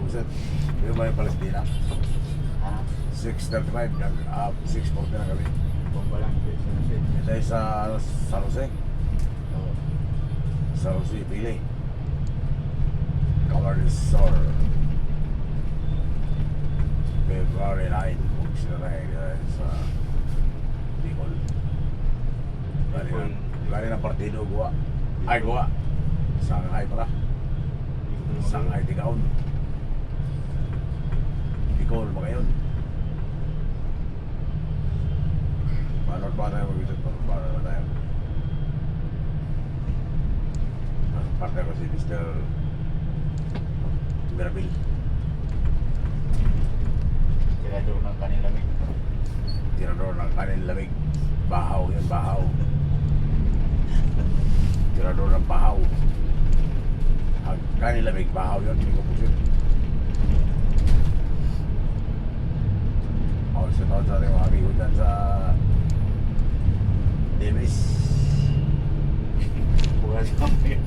sir. Yung may Palestina. Ha? 6:35, 6:40 na kami. Kung walang pwesto na siya. Ito ay sa San Jose. Oo. San Jose, Pili. Color is Sor. February 9. Kung sila na sa Bicol. Galing ng partido, Gua. Ay, Gua. Shanghai pala. Shanghai, Tigaon. Bicol, mga yun. Paano ba tayo mag-visit? Paano ba tayo? Partner ko si Mr. Mirabil. Tirador ng kanilamig. Tirador ng kanin lamig. Bahaw yun, bahaw. Tirador ng bahaw. Ang kanin lamig, bahaw yun. Hindi ko pusit. Oh, sa taon sa ating mga amigo dyan sa Demis. Bukas kami.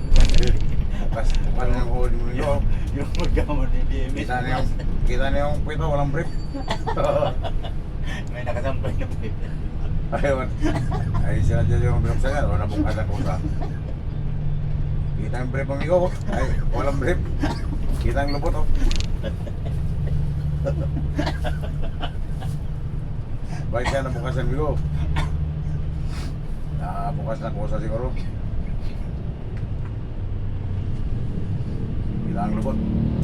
Bukas, bukas na yung huli mo yun. Yung magkamot ni DMS. Kita na yung pito, walang brief. May nakasampay na brief. Ayun. Ay, sila dyan yung binuksan yan. Wala pong kada kusa. Kita yung brief, amigo. Ay, walang brief. Kita yung lubot, oh. Baik yan, nabukas ang amigo. Bukas na kusa siguro. Kita ang lubot.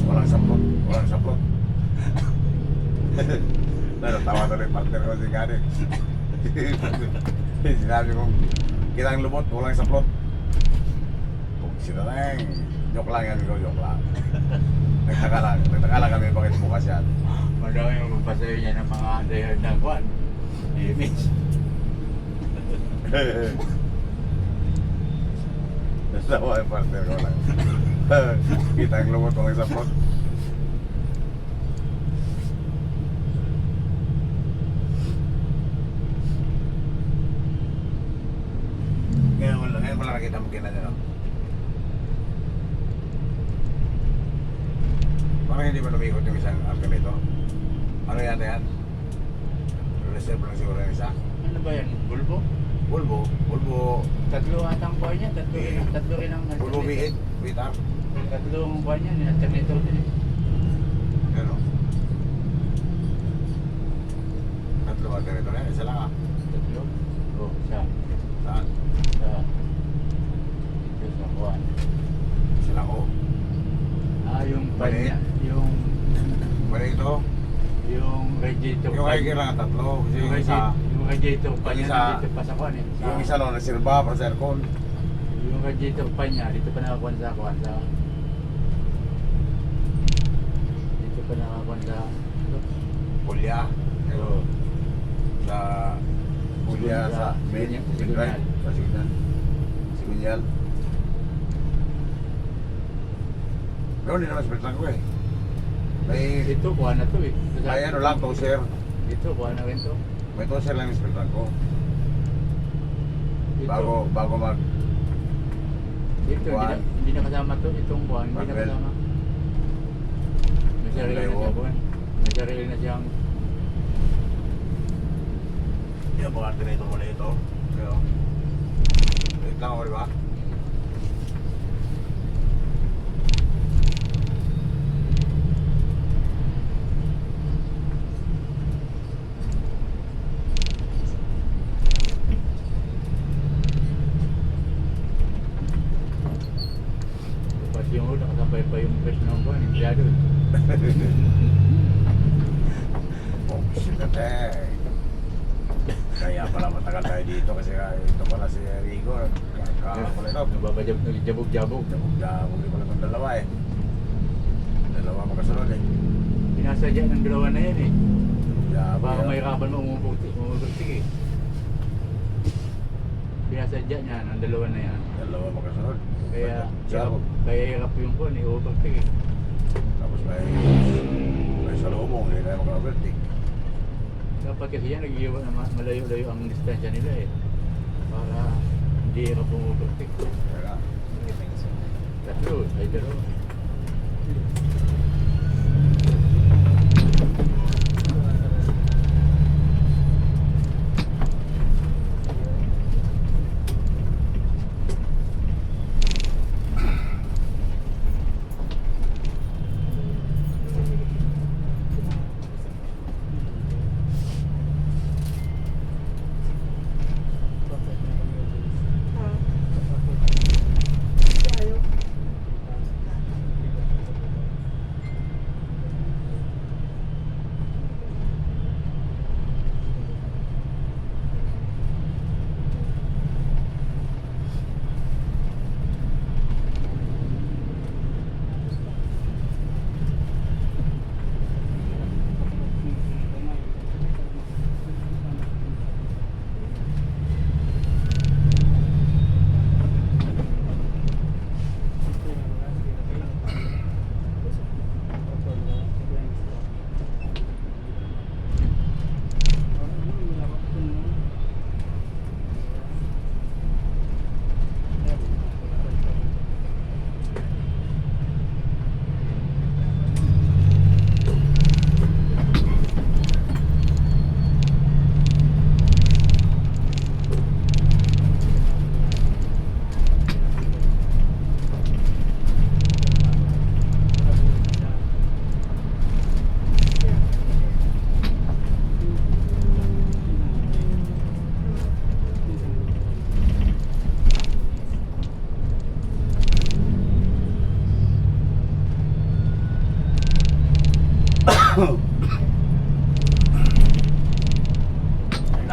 Walang saplot. Walang saplot. Natawa tuloy yung partner ko si Gani. Sinabi kong kita ang lubot, walang saplot. Kung sila lang, joke lang yan, amigo, joke lang. Nagtaka lang kami bakit bukas yan. Madami yung magpasayo niya ng mga underhead na kuwan. DMS. Natawa yung partner ko lang. Kita ang lubot, walang saplot. Ngayon wala nakita mo kinanya, no? Parang hindi ba lumikot yung isang arkanito? Ano yata yan? Reserve lang siguro yung isa. Ano ba yan? Bulbo? Bulbo. Tatlo atang buhay niya. Tatlo rin ang Bulbo V8, VTAR. Tatlo ang buhay niya. Alternator din eh. Ano? Tatlo ba ganito na yan? Isa lang, ah. Tatlo? Oo, isa. Saan? Isa. Ito sa kuwan. Isa lang, oh. Yung pan Mali. niya. Balik ito. Yung radiator Yung pan. kaya kailangan tatlo. Kasi yung isa, Yung radiator pan yung niya isa- dito pa sa kuwan eh. yung isa no, nasilba para sa aircon. Yung radiator pan niya, dito pa nakakuan sa kuwan sa... Dito pa nakakuan sa... Pulya. Oo. Sa Pulya sa main drive. Sa signal. Signal. Pero hindi naman split lang ko eh. May Ito, kuha na to eh. may ano lang, toaster. Ito, kuha na rin to. May toaster lang yung split lang ko. Ito, Bago mag Ito, kuhaan. hindi na kasama to. Itong kuha, hindi na Manuel. kasama. May sarili na siya kuha. May sarili na siyang... yung mga ganito muna ito. Pero wait lang ako, di ba? Tapos yung ulo, nakasabay pa yung press ng kuha. Empleyado. Oh, shit eh. Kaya pala matagal tayo dito kasi ito pala si Rico. Pala ito. Nagbabajab-jabog-jabog. Jabog ko lang itong dalawa eh. Dalawa magkasunod eh. Pinasadya ng dalawa na yan eh. Jabog. Baka mahirapan mo umubugtik eh. Pinasadya niya ng dalawa na yan. Dalawa magkasunod. Kaya Jabog. kaya hirap yung kuha eh. Umubugtik eh. Tapos may salubong. Hindi tayo maka-overtake. Dapat kasi yan, nag-iwan na malayo-layo ang distansya nila eh. Para hindi hirap umubugtik. Kaya Tatlo, ay dalawa.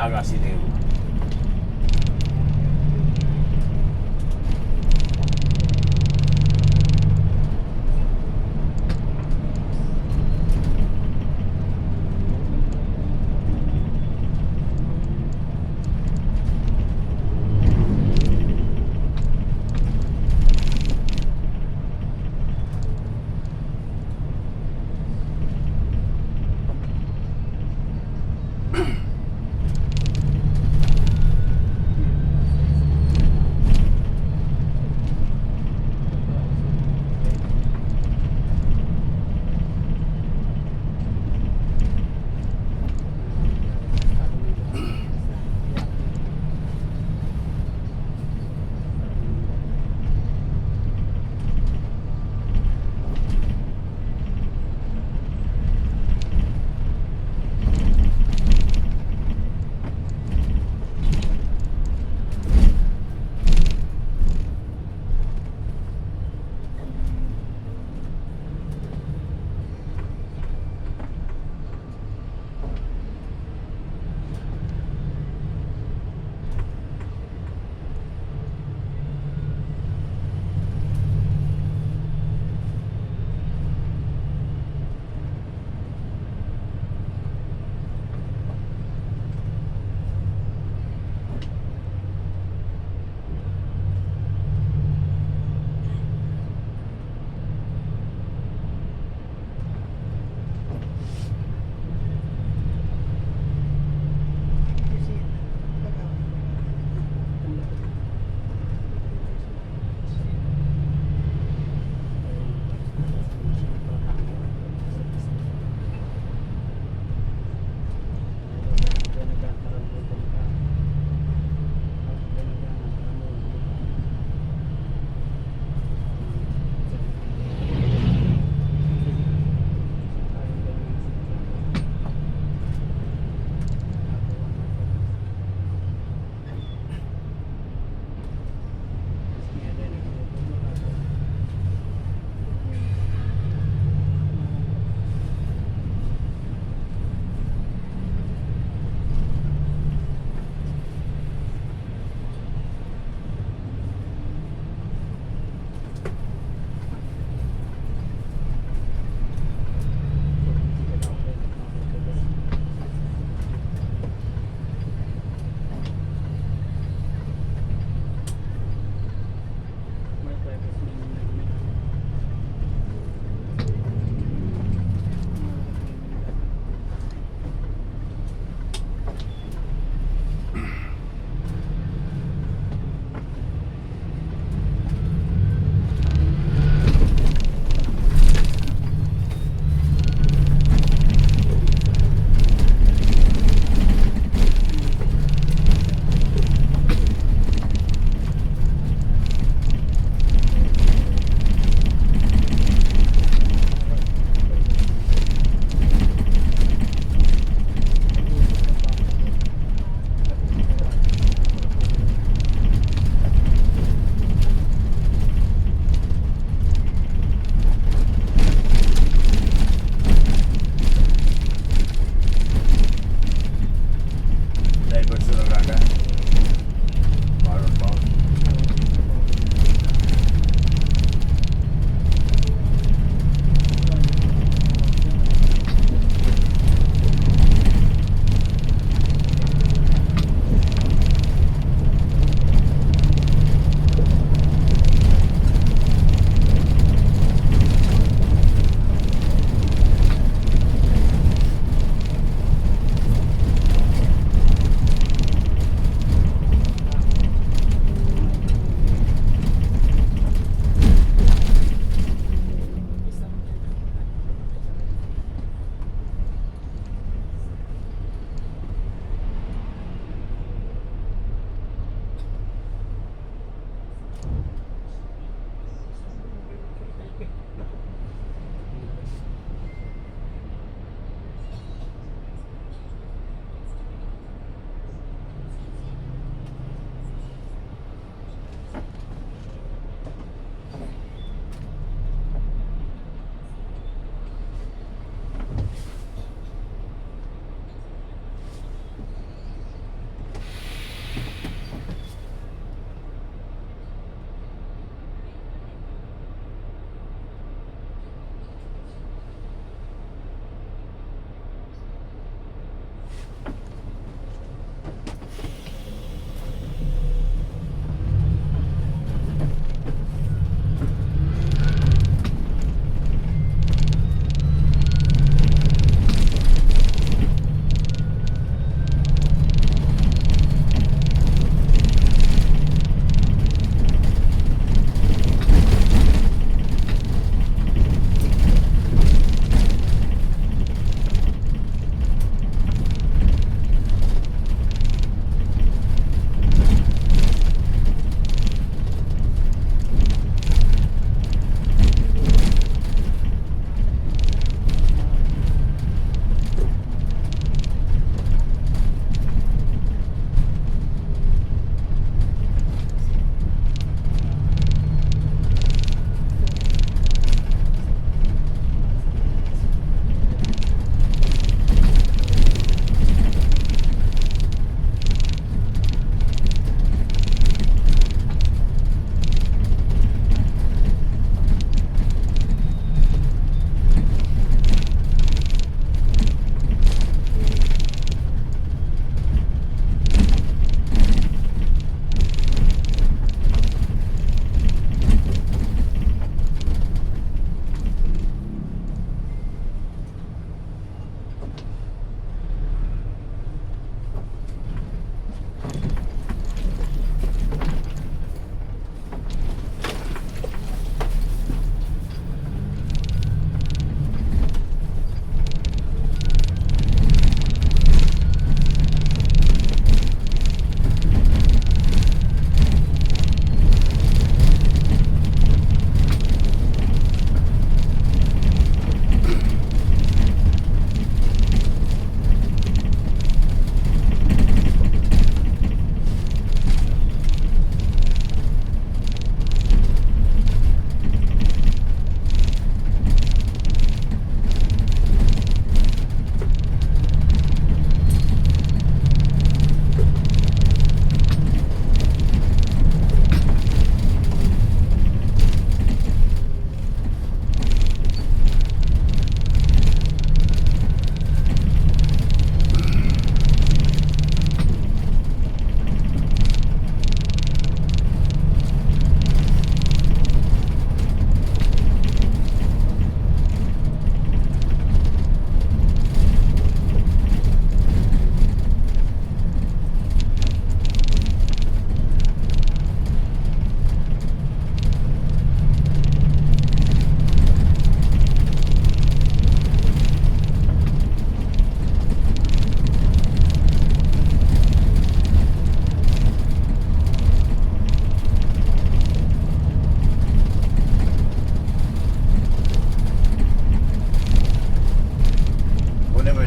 Taga Sineo.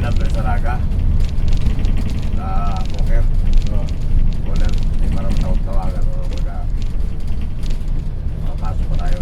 number sa Naga. Sa poker. Oo. Wala, may parang tawagan o baga. Makapasok pa tayo.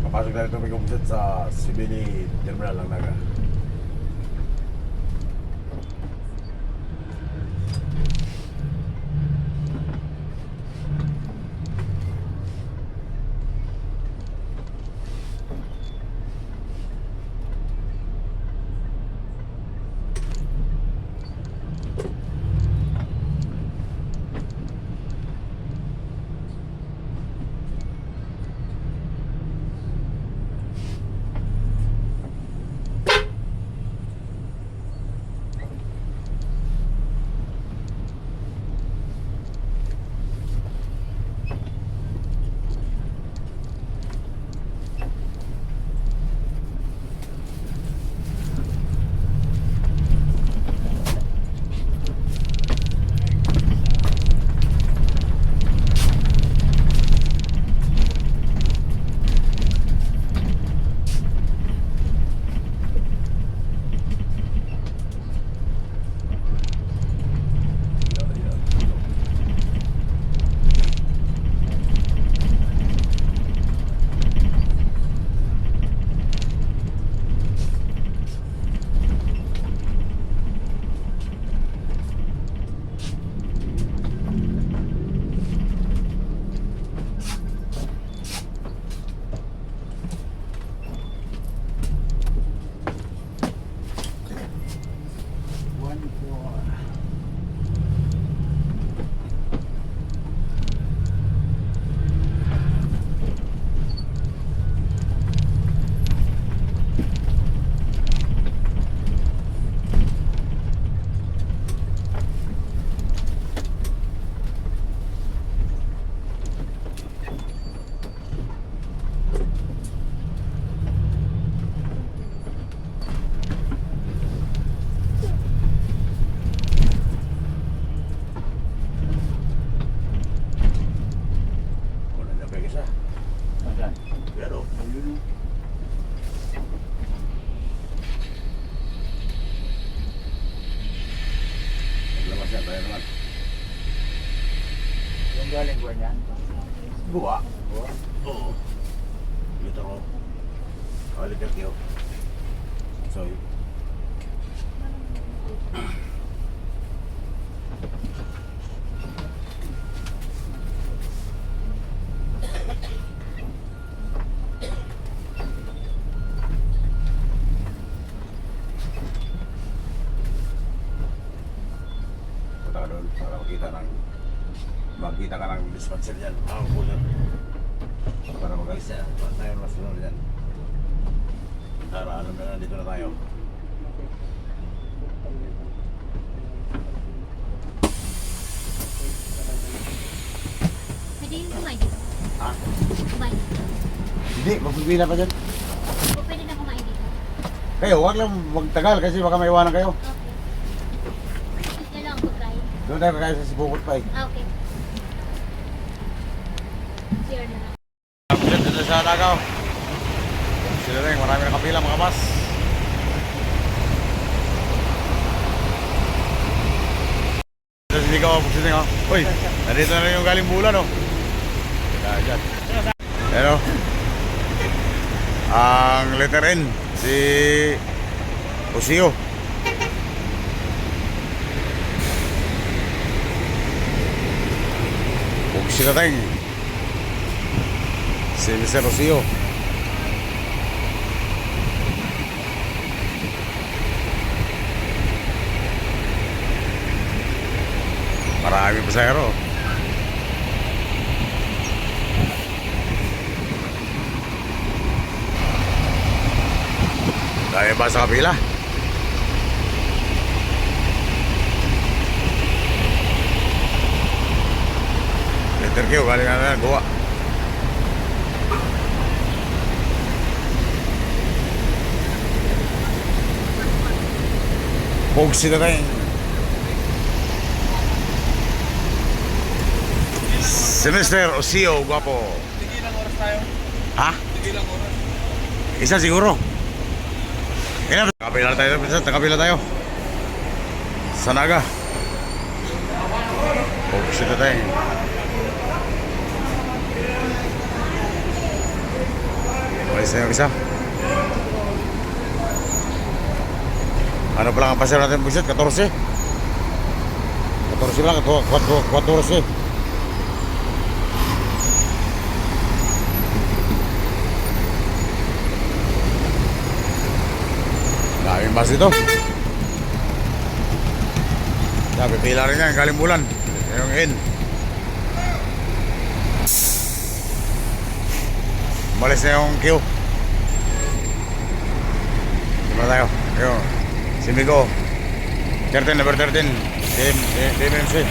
Papasok na ito may kumpisit sa Sibili Terminal ng Naga. yung buwan niyan? Buwa. Buwan? Oo. Dito ko. Oliver Kyo. So, punta ka doon para makita ka ng dispatcher dyan. Ang cooler. Para magalis yan. Para tayo mas sunod dyan. Para alam na dito na tayo. Pwede yung kumain dito. Ha? Kumain dito. Hindi, magpipila pa dyan. O pwede na kumain dito. Kayo, huwag lang magtagal kasi baka maiwanan kayo. Okay. Ito lang ang pagkain. Doon tayo kakain sa Sibukot pa eh. Ah, okay. Share na lang. Dito sa Nagaw. Sila rin, marami na kapila mga bus. Dito sa Ligaw, buksin nga. Uy, nandito na rin yung galing bulan oh. Kaya dyan. Pero, ang letter N, si Osio. Buksin na tayo. Si Mr. Osio. Marami pasahero. Tayo ba sa kapila? Letter Q, galing na gawa. Pogsi na tayo. Si Mr. Osio, guwapo. Tigilang oras tayo. Ha? Tigilang oras. Isa siguro. Kaya kapila tayo, kapila tayo. Sa Naga. Pogsi na tayo. Walis na yung isa. Ano pa lang ang pasero natin buset? 14? 14 lang, 14. Daming bus dito. Sabi, pila rin yan, galing bulan. Yung N. Umalis na yung Q. Sima tayo. Ayun. Si Migo. 13, number 13. DMC.